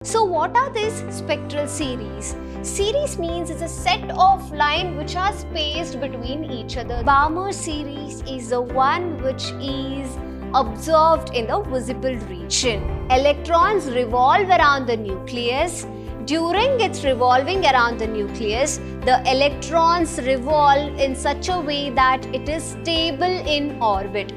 So what are these spectral series? Series means it's a set of lines which are spaced between each other. Bohr series is the one which is observed in the visible region. Electrons revolve around the nucleus. During its revolving around the nucleus, the electrons revolve in such a way that it is stable in orbit.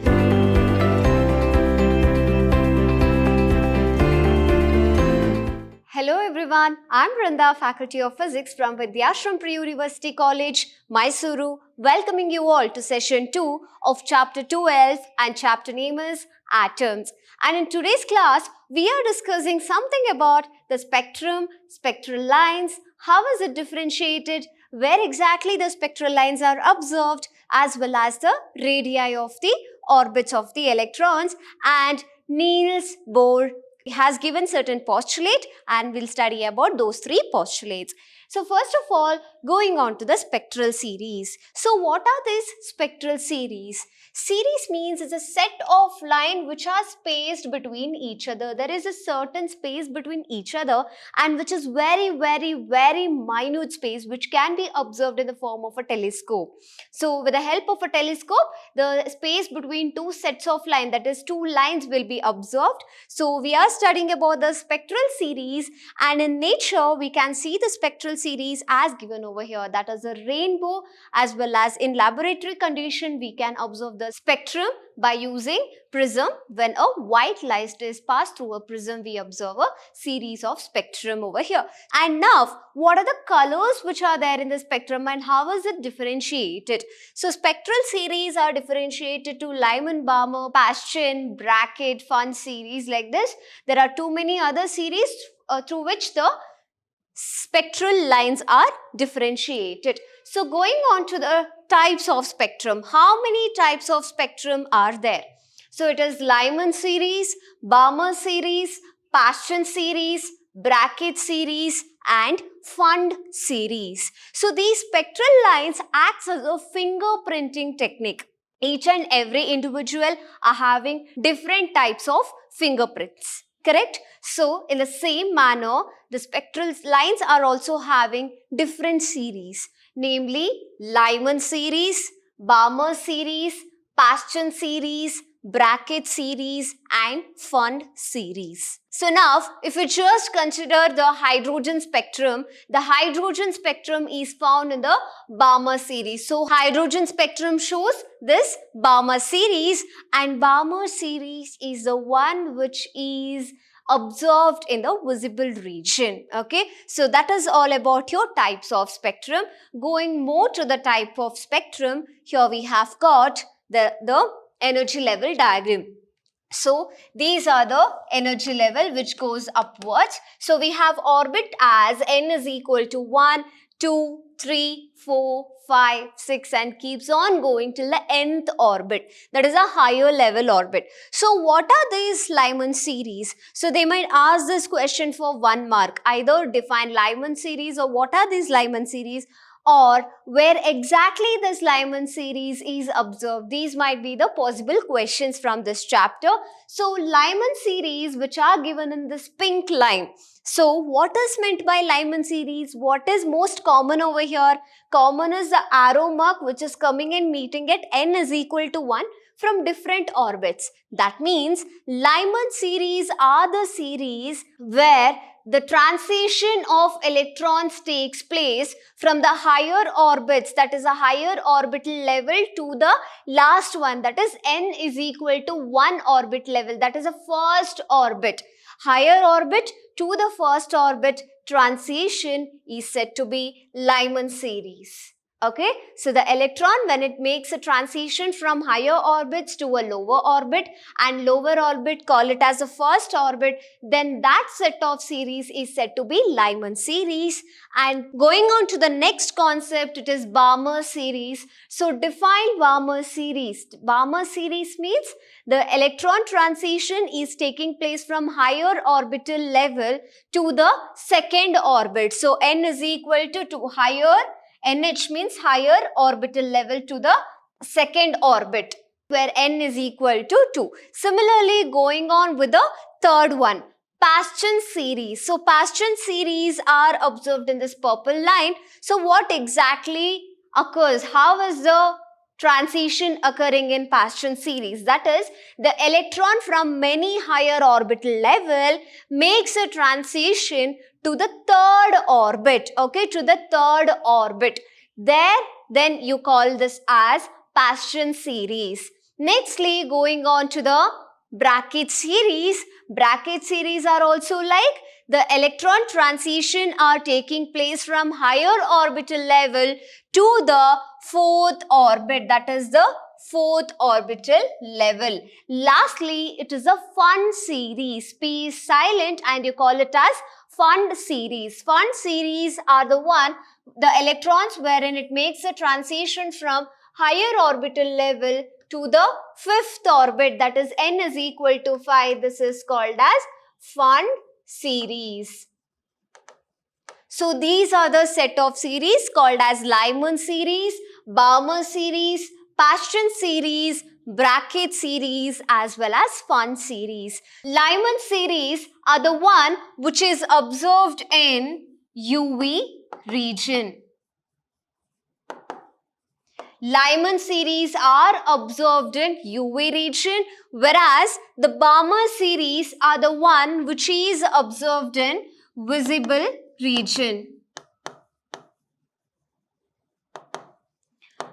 Hello everyone, I'm Vrinda, Faculty of Physics from Vidhyaashram Pre-University College, Mysuru, welcoming you all to session 2 of chapter 12 and chapter name is Atoms. And in today's class, we are discussing something about the spectrum, spectral lines, how is it differentiated, where exactly the spectral lines are observed, as well as the radii of the orbits of the electrons, and Niels Bohr has given certain postulate and we'll study about those three postulates. So first of all, going on to the spectral series. So what are these spectral series? Series means it's a set of lines which are spaced between each other. There is a certain space between each other and which is very minute space which can be observed in the form of a telescope. So with the help of a telescope, the space between two sets of lines, that is two lines, will be observed. So we are studying about the spectral series, and in nature we can see the spectral series as given over here, that is a rainbow, as well as in laboratory condition we can observe the spectrum by using prism. When a white light is passed through a prism, we observe a series of spectrum over here. And now, what are the colors which are there in the spectrum and how is it differentiated? So spectral series are differentiated to Lyman-Balmer, Paschen, bracket, Fund series like this. There are too many other series through which the spectral lines are differentiated. So going on to the types of spectrum. How many types of spectrum are there? So it is Lyman series, Balmer series, Paschen series, bracket series and Fund series. So these spectral lines acts as a fingerprinting technique. Each and every individual are having different types of fingerprints. Correct? So, in the same manner, the spectral lines are also having different series, namely Lyman series, Balmer series, Paschen series, bracket series and Fund series. So now, if we just consider the hydrogen spectrum, the hydrogen spectrum is found in the Balmer series. So hydrogen spectrum shows this Balmer series, and Balmer series is the one which is observed in the visible region. Okay, so that is all about your types of spectrum. Going more to the type of spectrum, here we have got the energy level diagram. So these are the energy level which goes upwards. So we have orbit as n is equal to 1, 2, 3, 4, 5, 6 and keeps on going till the nth orbit. That is a higher level orbit. So what are these Lyman series? So they might ask this question for 1 mark. Either define Lyman series or what are these Lyman series, or where exactly this Lyman series is observed. These might be the possible questions from this chapter. So Lyman series which are given in this pink line. So what is meant by Lyman series? What is most common over here? Common is the arrow mark which is coming and meeting at n is equal to 1 from different orbits. That means Lyman series are the series where the transition of electrons takes place from the higher orbits, that is a higher orbital level, to the last one, that is n is equal to 1 orbit level, that is a first orbit. Higher orbit to the first orbit transition is said to be Lyman series. Okay, so the electron, when it makes a transition from higher orbits to a lower orbit, and lower orbit call it as a first orbit, then that set of series is said to be Lyman series. And going on to the next concept, it is Balmer series. So define Balmer series. Balmer series means the electron transition is taking place from higher orbital level to the second orbit. So n is equal to higher. NH means higher orbital level to the second orbit, where n is equal to 2. Similarly, going on with the third one, Paschen series. So Paschen series are observed in this purple line. So what exactly occurs? How is the transition occurring in Paschen series? That is, the electron from many higher orbital level makes a transition to the third orbit, okay, to the third orbit. Then you call this as Paschen series. Nextly, going on to the bracket series. Bracket series are also like the electron transition are taking place from higher orbital level to the fourth orbit, that is the fourth orbital level. Lastly, it is a Fund series. P is silent and you call it as Fund series. Fund series are the electrons wherein it makes a transition from higher orbital level to the fifth orbit, that is n is equal to 5. This is called as Fund series. So these are the set of series called as Lyman series, Balmer series, Paschen series, bracket series as well as Fund series. Lyman series are the one which is observed in UV region. Lyman series are observed in UV region, whereas the Balmer series are the one which is observed in visible region.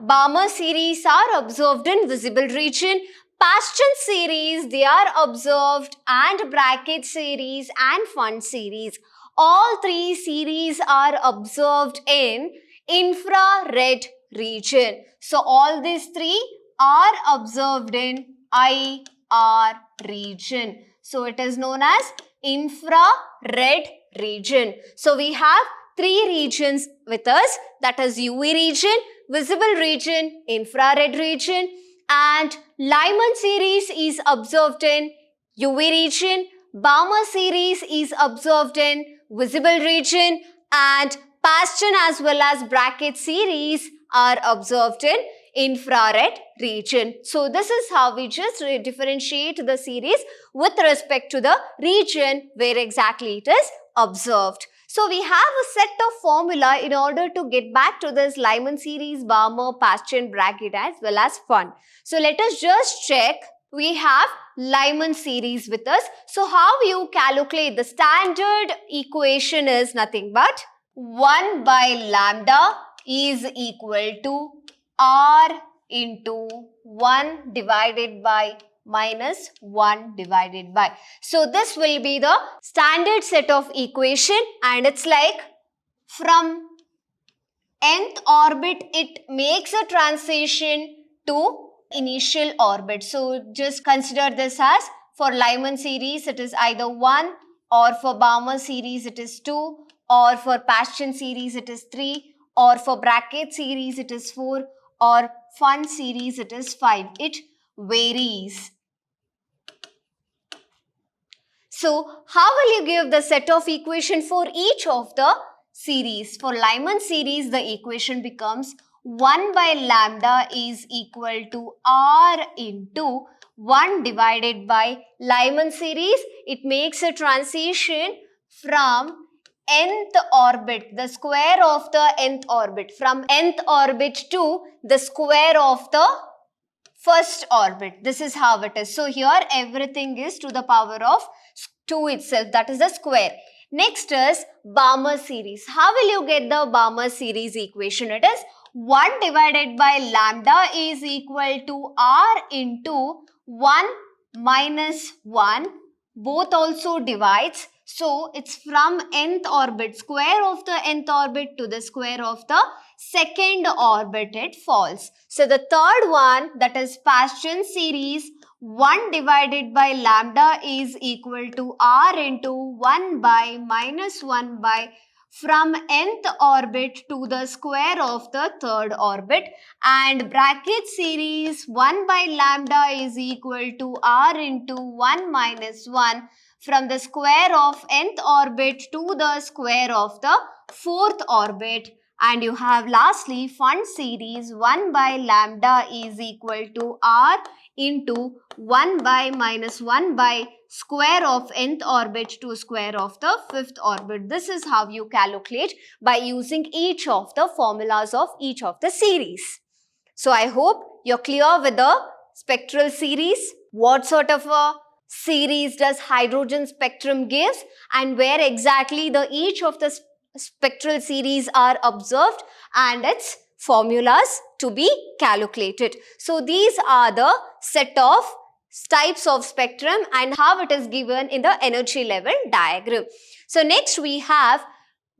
Balmer series are observed in visible region. Paschen series, they are observed, and bracket series and Fund series. All three series are observed in infrared region. So all these three are observed in IR region. So it is known as infrared region. So we have three regions with us, that is UV region, visible region, infrared region, and Lyman series is observed in UV region, Balmer series is observed in visible region, and Paschen as well as bracket series are observed in infrared region. So this is how we just differentiate the series with respect to the region where exactly it is observed. So we have a set of formula in order to get back to this Lyman series, Balmer, Paschen, bracket as well as Fund. So let us just check. We have Lyman series with us. So how you calculate the standard equation is nothing but 1 by lambda is equal to R into 1 divided by minus 1 divided by. So this will be the standard set of equation, and it's like from nth orbit it makes a transition to initial orbit. So just consider this as for Lyman series it is either 1, or for Balmer series it is 2, or for Paschen series it is 3, or for bracket series it is 4, or Fund series it is 5. It varies. So how will you give the set of equation for each of the series? For Lyman series the equation becomes 1 by lambda is equal to R into 1 divided by Lyman series. It makes a transition from nth orbit, the square of the nth orbit, from nth orbit to the square of the first orbit. This is how it is. So here everything is to the power of 2 itself, that is the square. Next is Balmer series. How will you get the Balmer series equation? It is 1 divided by lambda is equal to R into 1 minus 1. Both also divides. So it's from nth orbit, square of the nth orbit to the square of the second orbit it falls. So the third one, that is Paschen series, 1 divided by lambda is equal to R into 1 by minus 1 by from nth orbit to the square of the third orbit, and bracket series 1 by lambda is equal to R into 1 minus 1 from the square of nth orbit to the square of the fourth orbit. And you have lastly Fund series 1 by lambda is equal to R into 1 by minus 1 by square of nth orbit to square of the fifth orbit. This is how you calculate by using each of the formulas of each of the series. So I hope you're clear with the spectral series. What sort of a series does hydrogen spectrum gives and where exactly the each of the spectral series are observed and its formulas to be calculated. So these are the set of types of spectrum and how it is given in the energy level diagram. So next we have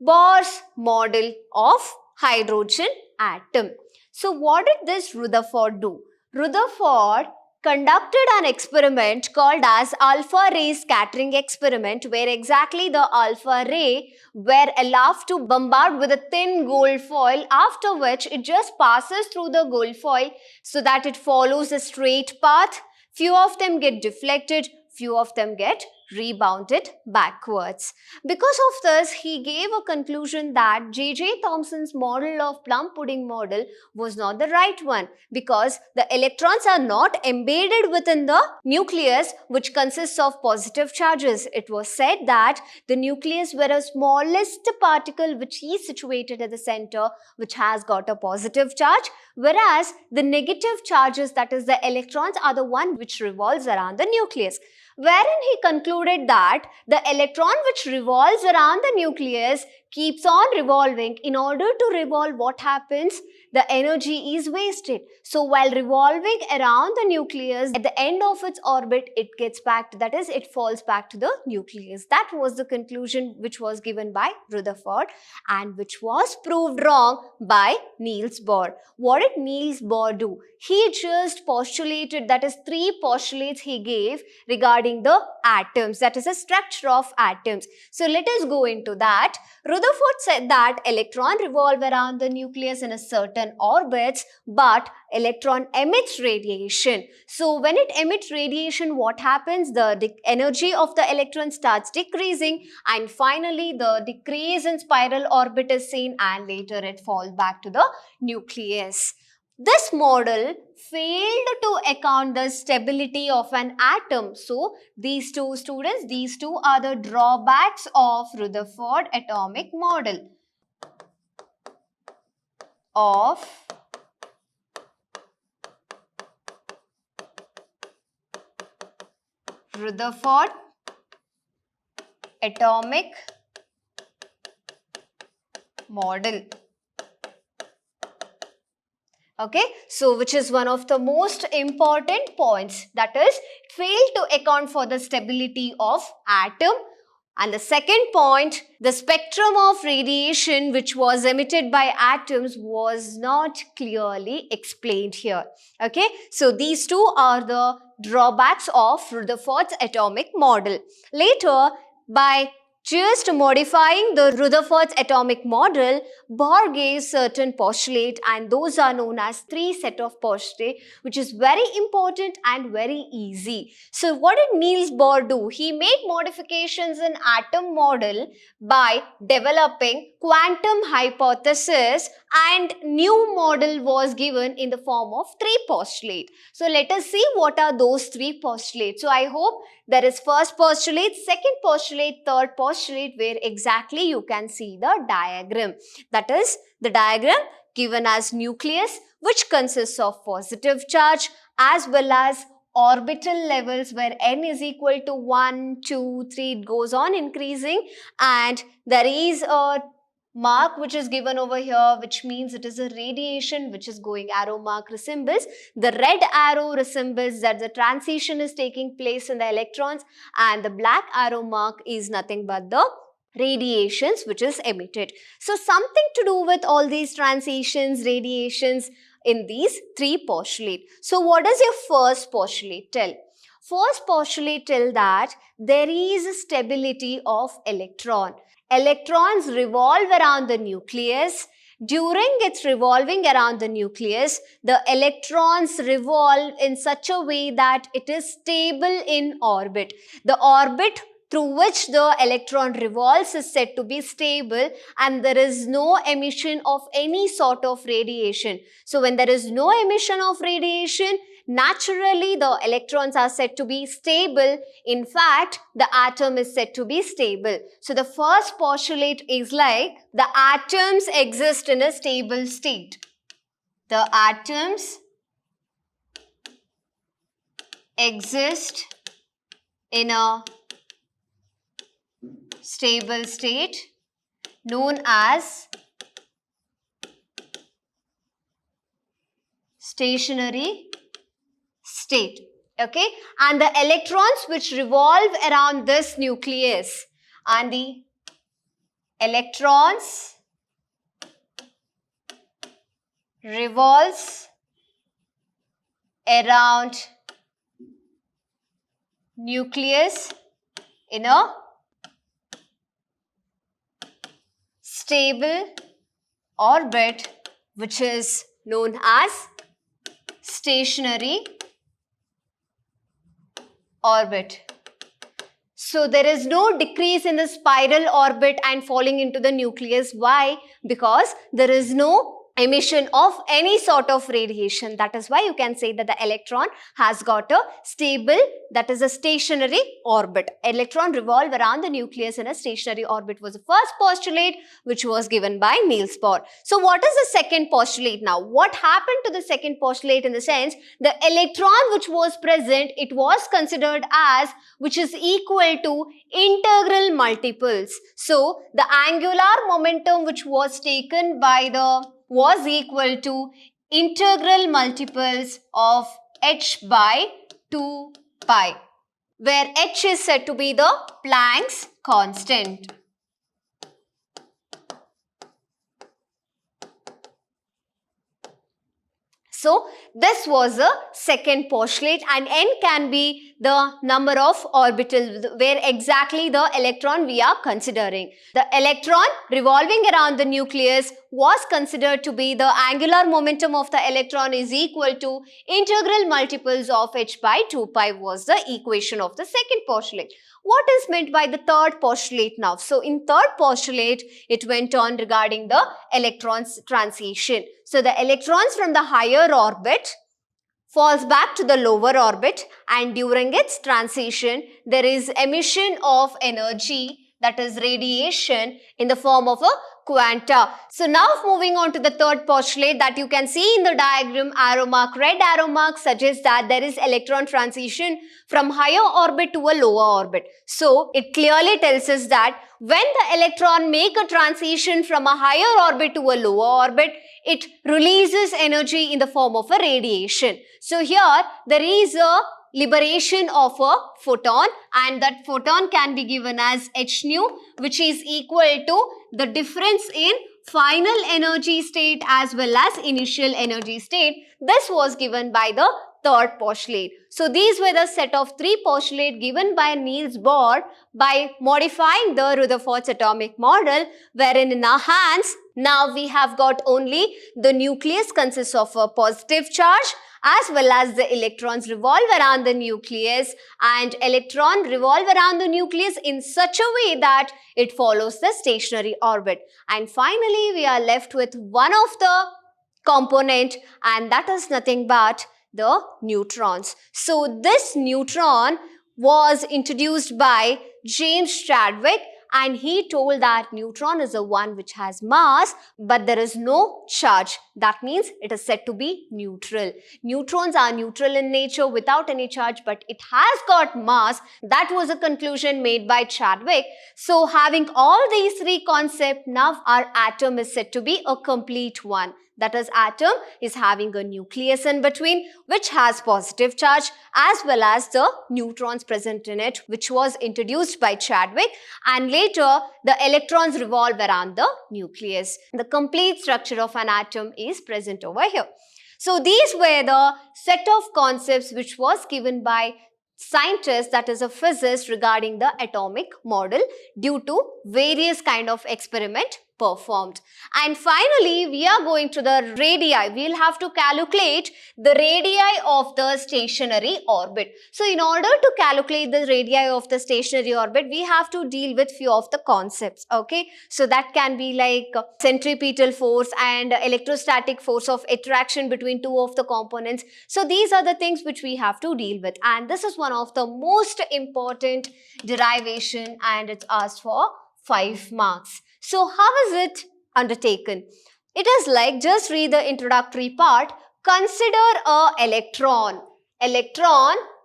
Bohr's model of hydrogen atom. So what did this Rutherford do? Rutherford conducted an experiment called as alpha ray scattering experiment, where exactly the alpha ray were allowed to bombard with a thin gold foil, after which it just passes through the gold foil so that it follows a straight path. Few of them get deflected, few of them get rebounded backwards. Because of this, he gave a conclusion that J.J. Thomson's model of plum pudding model was not the right one, because the electrons are not embedded within the nucleus, which consists of positive charges. It was said that the nucleus were a smallest particle which is situated at the center, which has got a positive charge, whereas the negative charges, that is the electrons, are the one which revolves around the nucleus. Wherein he concluded that the electron which revolves around the nucleus keeps on revolving. In order to revolve, what happens? The energy is wasted. So while revolving around the nucleus, at the end of its orbit, it gets back to, that is, it falls back to the nucleus. That was the conclusion which was given by Rutherford and which was proved wrong by Niels Bohr. What did Niels Bohr do? He just postulated, that is 3 postulates he gave regarding the atoms, that is a structure of atoms. So let us go into that. Rutherford said that electron revolve around the nucleus in a certain orbits, but electron emits radiation. So when it emits radiation, what happens? The energy of the electron starts decreasing and finally the decrease in spiral orbit is seen and later it falls back to the nucleus. This model failed to account the stability of an atom. So these two students, these two are the drawbacks of Rutherford atomic model. Of Rutherford atomic model. Okay, so which is one of the most important points, that is, it failed to account for the stability of atom. And the second point, the spectrum of radiation which was emitted by atoms was not clearly explained here. Okay, so these two are the drawbacks of Rutherford's atomic model. Later, by just modifying the Rutherford's atomic model, Bohr gave certain postulate, and those are known as 3 set of postulate, which is very important and very easy. So what did Niels Bohr do? He made modifications in atom model by developing quantum hypothesis, and new model was given in the form of 3 postulate. So let us see what are those 3 postulates. So I hope there is first postulate, second postulate, third postulate, where exactly you can see the diagram. That is the diagram given as nucleus, which consists of positive charge as well as orbital levels where n is equal to 1, 2, 3, it goes on increasing, and there is a mark which is given over here, which means it is a radiation which is going, arrow mark resembles, the red arrow resembles that the transition is taking place in the electrons, and the black arrow mark is nothing but the radiations which is emitted. So something to do with all these transitions, radiations in these 3 postulate. So what does your first postulate tell? First postulate tell that there is a stability of electron. Electrons revolve around the nucleus. During its revolving around the nucleus, the electrons revolve in such a way that it is stable in orbit. The orbit through which the electron revolves is said to be stable, and there is no emission of any sort of radiation. So when there is no emission of radiation, naturally the electrons are said to be stable. In fact, the atom is said to be stable. So the first postulate is like the atoms exist in a stable state. The atoms exist in a stable state known as stationary state. Okay, and the electrons which revolve around this nucleus, and the electrons revolves around nucleus in a stable orbit, which is known as stationary orbit. So there is no decrease in the spiral orbit and falling into the nucleus. Why? Because there is no emission of any sort of radiation. That is why you can say that the electron has got a stable, that is a stationary orbit. Electron revolve around the nucleus in a stationary orbit was the first postulate which was given by Niels Bohr. So what is the second postulate now? What happened to the second postulate in the sense the electron which was present, it was considered as which is equal to integral multiples. So the angular momentum which was taken by the was equal to integral multiples of h by 2 pi, where h is said to be the Planck's constant. So this was a second postulate, and n can be the number of orbitals where exactly the electron we are considering. The electron revolving around the nucleus was considered to be the angular momentum of the electron is equal to integral multiples of h by 2 pi was the equation of the second postulate. What is meant by the third postulate now? So in third postulate, it went on regarding the electrons transition. So the electrons from the higher orbit falls back to the lower orbit, and during its transition, there is emission of energy, that is radiation, in the form of a quanta. So now moving on to the third postulate that you can see in the diagram, arrow mark, red arrow mark suggests that there is electron transition from higher orbit to a lower orbit. So it clearly tells us that when the electron make a transition from a higher orbit to a lower orbit, it releases energy in the form of a radiation. So here there is a liberation of a photon, and that photon can be given as h nu, which is equal to the difference in final energy state as well as initial energy state. This was given by the third postulate. So these were the set of three postulates given by Niels Bohr by modifying the Rutherford's atomic model, wherein in our hands now we have got only the nucleus consists of a positive charge, as well as the electrons revolve around the nucleus, and electron revolve around the nucleus in such a way that it follows the stationary orbit. And finally, we are left with one of the component, and that is nothing but the neutrons. So this neutron was introduced by James Chadwick, and he told that neutron is the one which has mass, but there is no charge. That means it is said to be neutral. Neutrons are neutral in nature without any charge, but it has got mass. That was a conclusion made by Chadwick. So having all these three concepts, now our atom is said to be a complete one. That is, atom is having a nucleus in between which has positive charge, as well as the neutrons present in it, which was introduced by Chadwick, and later the electrons revolve around the nucleus. The complete structure of an atom is present over here. So these were the set of concepts which was given by scientists, that is a physicist, regarding the atomic model due to various kind of experiment performed. And finally, we are going to the radii. We'll have to calculate the radii of the stationary orbit. So in order to calculate the radii of the stationary orbit, we have to deal with few of the concepts, okay? So that can be like centripetal force and electrostatic force of attraction between two of the components. So these are the things which we have to deal with, and this is one of the most important derivation, and it's asked for 5 marks. So how is it undertaken? It is like, just read the introductory part. Consider a electron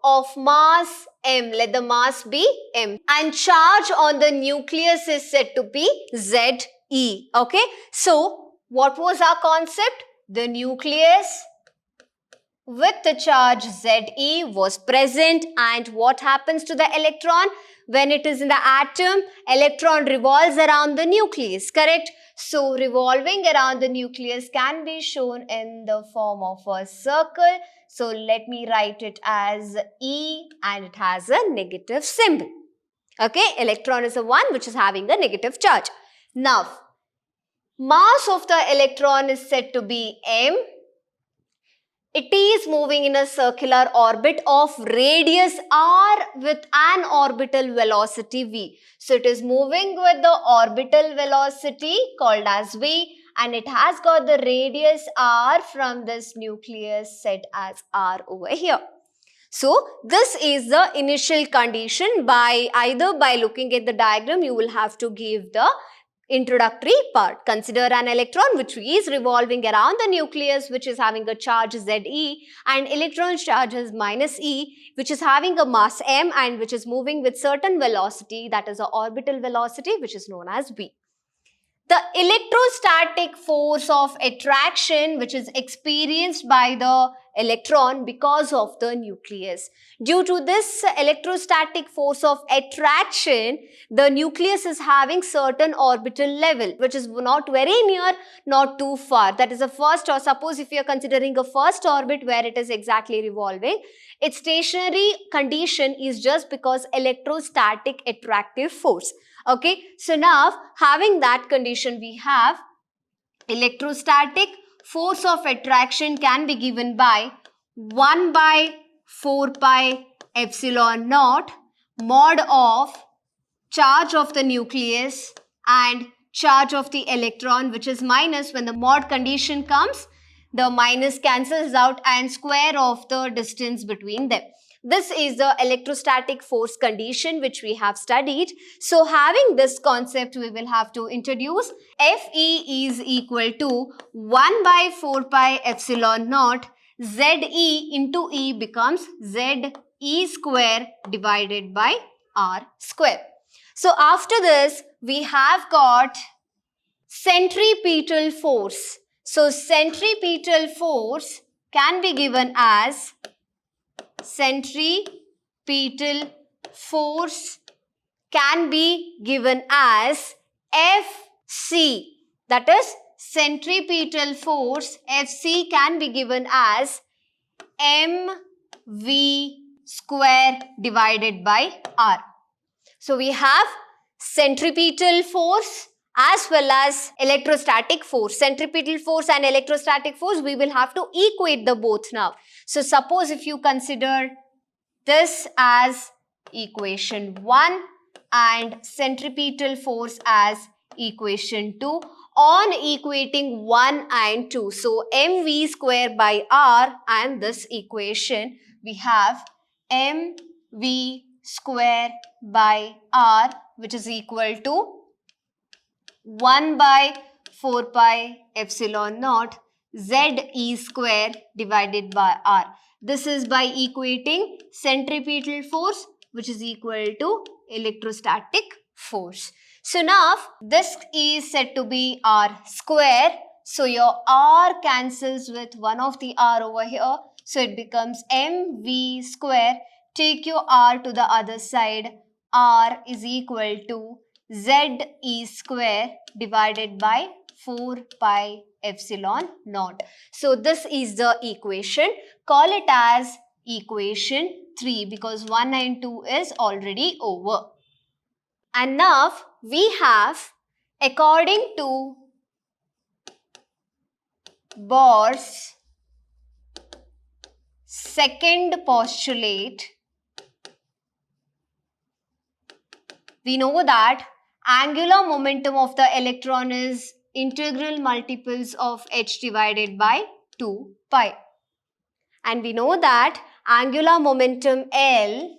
of mass m, let the mass be m, and charge on the nucleus is said to be Ze. Okay, so what was our concept? The nucleus with the charge Ze was present, and what happens to the electron? When it is in the atom, electron revolves around the nucleus, correct? So revolving around the nucleus can be shown in the form of a circle. So let me write it as E, and it has a negative symbol. Okay, electron is the one which is having a negative charge. Now, mass of the electron is said to be m. It is moving in a circular orbit of radius r with an orbital velocity v. So it is moving with the orbital velocity called as v, and it has got the radius r from this nucleus set as r over here. So this is the initial condition. Either by looking at the diagram, you will have to give the introductory part. Consider an electron which is revolving around the nucleus, which is having a charge Ze, and electron charge is minus e, which is having a mass m and which is moving with certain velocity, that is the orbital velocity, which is known as v. The electrostatic force of attraction which is experienced by the electron because of the nucleus. Due to this electrostatic force of attraction, the nucleus is having certain orbital level which is not very near, not too far. That is the first, or suppose if you are considering a first orbit where it is exactly revolving, its stationary condition is just because electrostatic attractive force. Okay, so now having that condition, we have electrostatic force of attraction can be given by 1 by 4 pi epsilon naught mod of charge of the nucleus and charge of the electron, which is minus. When the mod condition comes, the minus cancels out, and square of the distance between them. This is the electrostatic force condition which we have studied. So having this concept, we will have to introduce Fe is equal to 1 by 4 pi epsilon naught Ze into E becomes Ze square divided by R square. So after this, we have got centripetal force. So centripetal force can be given as centripetal force can be given as Fc. That is, centripetal force Fc can be given as mv square divided by r. So we have centripetal force as well as electrostatic force. Centripetal force and electrostatic force, we will have to equate the both now. So suppose if you consider this as equation 1 and centripetal force as equation 2, on equating 1 and 2, so mv square by r, and this equation we have mv square by r, which is equal to 1 by 4 pi epsilon naught Ze square divided by r. This is by equating centripetal force, which is equal to electrostatic force. So now this is said to be r square. So your r cancels with one of the r over here. So it becomes mv square. Take your r to the other side. R is equal to Ze square divided by 4 pi epsilon naught. So this is the equation. Call it as equation 3 because 1 and 2 is already over. And now we have According to Bohr's second postulate, we know that angular momentum of the electron is integral multiples of h divided by 2 pi. And we know that angular momentum L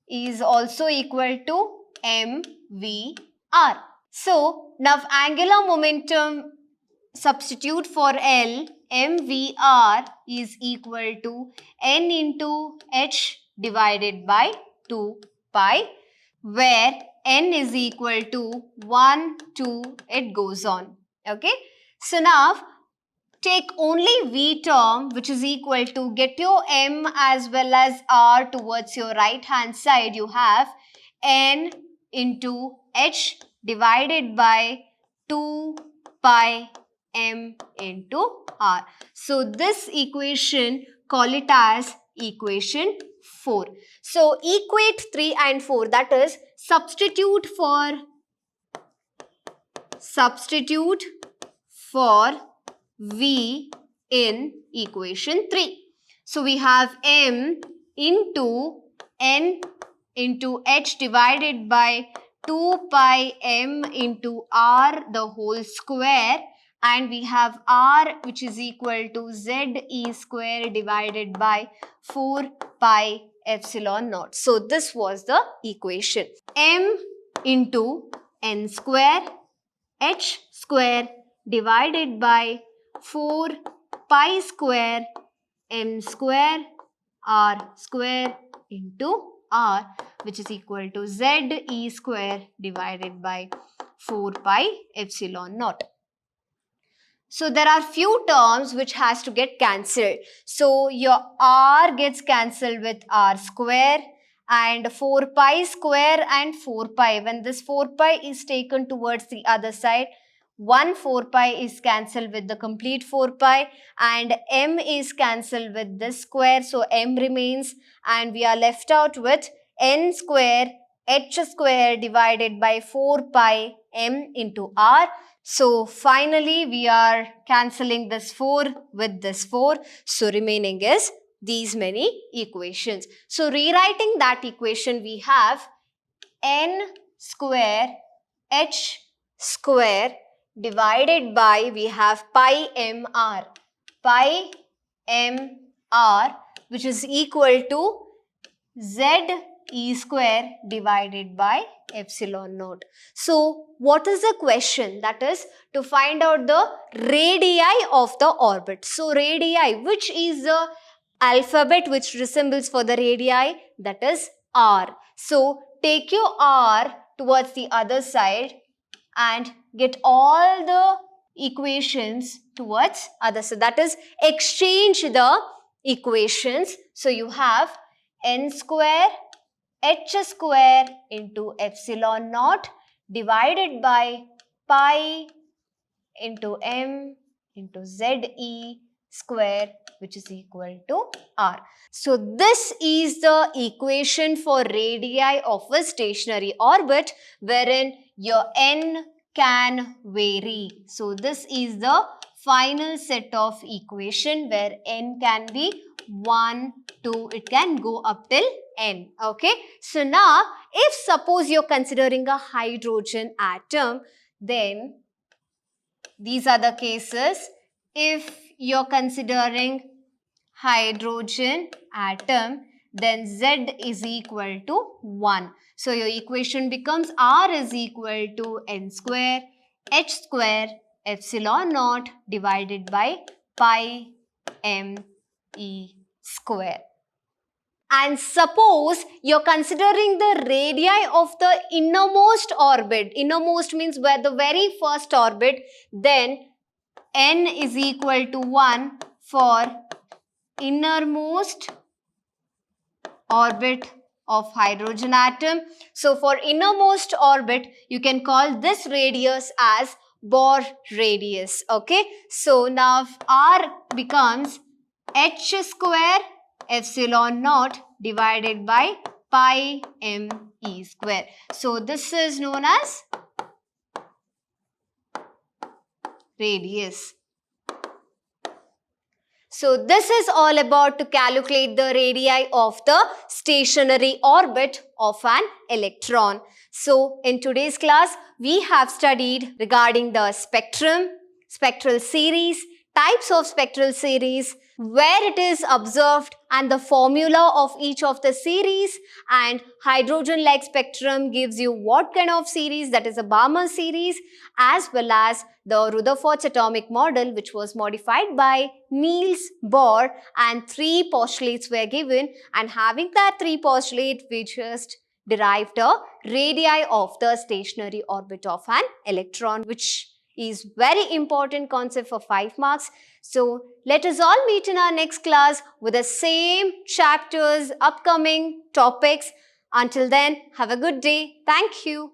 is also equal to mvr. So, now angular momentum, substitute for L, mvr is equal to n into h divided by 2 pi, where n is equal to 1, 2, it goes on. Okay. So, now take only v term, which is equal to, get your m as well as r towards your right hand side. You have n into h divided by 2 pi m into r. So this equation, call it as equation 4. So equate 3 and 4, that is substitute for v in equation 3. So we have m into n into h divided by 2 pi m into r the whole square, and we have r which is equal to z e square divided by 4 pi epsilon naught. So this was the equation. M into n square h square divided by 4 pi square m square r square into r, which is equal to z e square divided by 4 pi epsilon naught. So there are few terms which has to get cancelled. So your r gets cancelled with r square, and 4 pi square and 4 pi. When this 4 pi is taken towards the other side, 1 4 pi is cancelled with the complete 4 pi, and m is cancelled with this square. So m remains, and we are left out with n square h square divided by 4 pi m into r. So finally we are cancelling this 4 with this 4. So remaining is these many equations. So rewriting that equation, we have n square h square divided by, we have pi mr, which is equal to z e square divided by epsilon naught. So what is the question? That is to find out the radii of the orbit. So radii, which is the alphabet which resembles for the radii? That is r. So take your r towards the other side and get all the equations towards other side. That is exchange the equations. So you have n square h square into epsilon naught divided by pi into m into ze square, which is equal to r. So this is the equation for radii of a stationary orbit, wherein your n can vary. So this is the final set of equation where n can be 1, 2, it can go up till n. Okay. So now if suppose you're considering a hydrogen atom, then these are the cases. If you're considering hydrogen atom, then Z is equal to 1. So your equation becomes R is equal to n square h square epsilon naught divided by pi m e square. And suppose you're considering the radii of the innermost orbit. Innermost means where the very first orbit, then n is equal to 1 for innermost orbit of hydrogen atom. So for innermost orbit, you can call this radius as Bohr radius. Okay. So now r becomes h square epsilon naught divided by pi m e square. So this is known as radius. So this is all about to calculate the radii of the stationary orbit of an electron. So in today's class, we have studied regarding the spectrum, spectral series, types of spectral series, where it is observed and the formula of each of the series, and hydrogen-like spectrum gives you what kind of series, that is a Balmer series, as well as the Rutherford's atomic model, which was modified by Niels Bohr, and 3 postulates were given, and having that 3 postulates, we just derived a radii of the stationary orbit of an electron, which is very important concept for 5 marks. So let us all meet in our next class with the same chapters, upcoming topics. Until then, have a good day. Thank you.